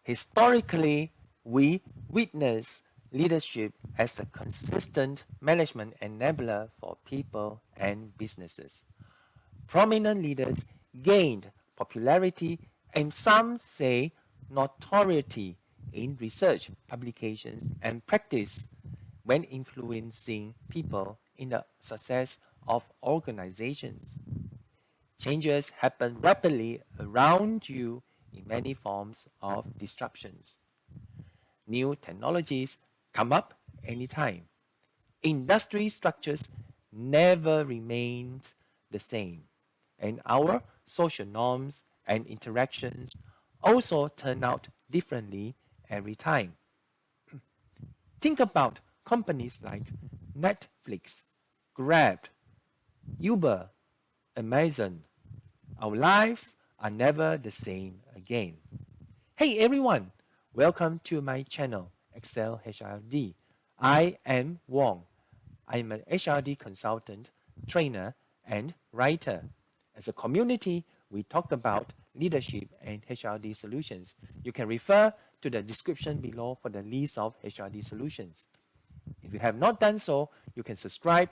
Historically, we witness leadership as a consistent management enabler for people and businesses. Prominent leaders gained popularity and some say notoriety in research, publications, and practice when influencing people in the success of organizations. Changes happen rapidly around you in many forms of disruptions. New technologies come up anytime. Industry structures never remain the same, and our social norms and interactions also turn out differently every time. Think about companies like Netflix, Grab, Uber, Amazon. Our lives are never the same again. Hey everyone, welcome to my channel, EXCEL-HRD. I am Wong. I'm an HRD consultant, trainer, and writer. As a community, we talk about leadership and HRD solutions. You can refer to the description below for the list of HRD solutions. If you have not done so, you can subscribe,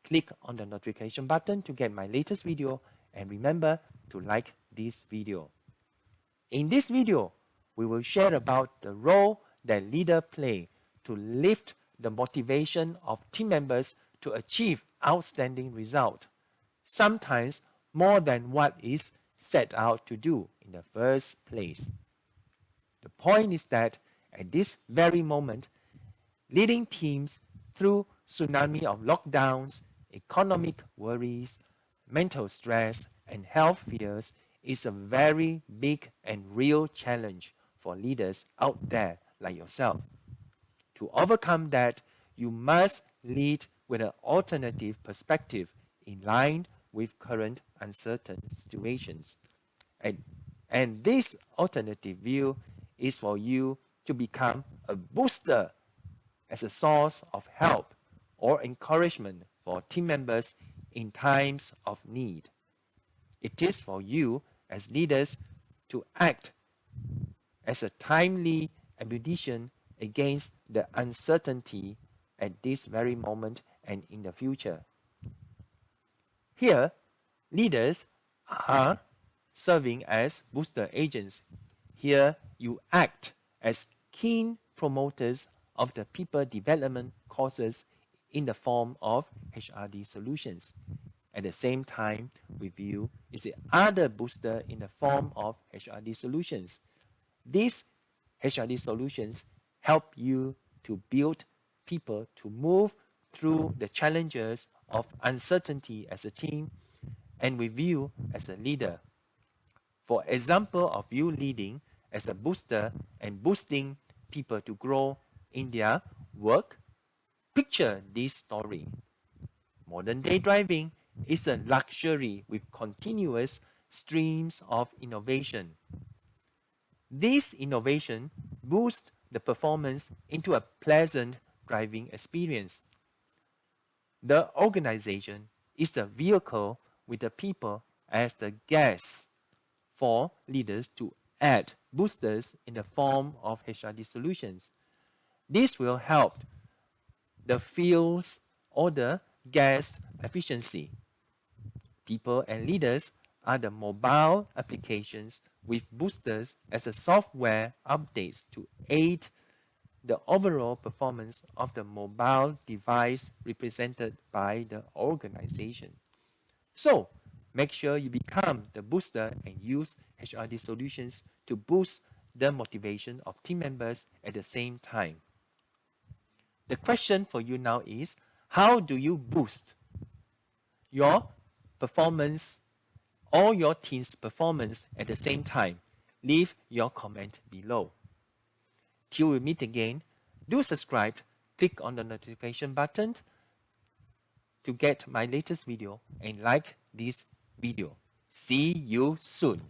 click on the notification button to get my latest video, and remember to like this video. In this video, we will share about the role that leaders play to lift the motivation of team members to achieve outstanding results, sometimes more than what is set out to do in the first place. The point is that at this very moment, leading teams through tsunami of lockdowns, economic worries, mental stress, and health fears is a very big and real challenge for leaders out there like yourself. To overcome that, you must lead with an alternative perspective in line with current uncertain situations. And this alternative view is for you to become a booster as a source of help or encouragement for team members in times of need. It is for you as leaders to act as a timely ammunition against the uncertainty at this very moment and in the future. Here, leaders are serving as booster agents. Here, you act as keen promoters of the people development courses in the form of HRD solutions. At the same time, with you is the other booster in the form of HRD solutions. These HRD solutions help you to build people to move through the challenges of uncertainty as a team and with you as a leader. For example of you leading as a booster and boosting people to grow in their work, picture this story. Modern day driving is a luxury with continuous streams of innovation. This innovation boosts the performance into a pleasant driving experience. The organization is the vehicle with the people as the guests for leaders to add boosters in the form of HRD solutions. This will help the field's or the guest efficiency. People and leaders are the mobile applications with boosters as a software updates to aid the overall performance of the mobile device represented by the organization. So, make sure you become the booster and use HRD solutions to boost the motivation of team members at the same time. The question for you now is, how do you boost your performance or your team's performance at the same time? Leave your comment below. Till we meet again, do subscribe, click on the notification button to get my latest video and like this video. See you soon.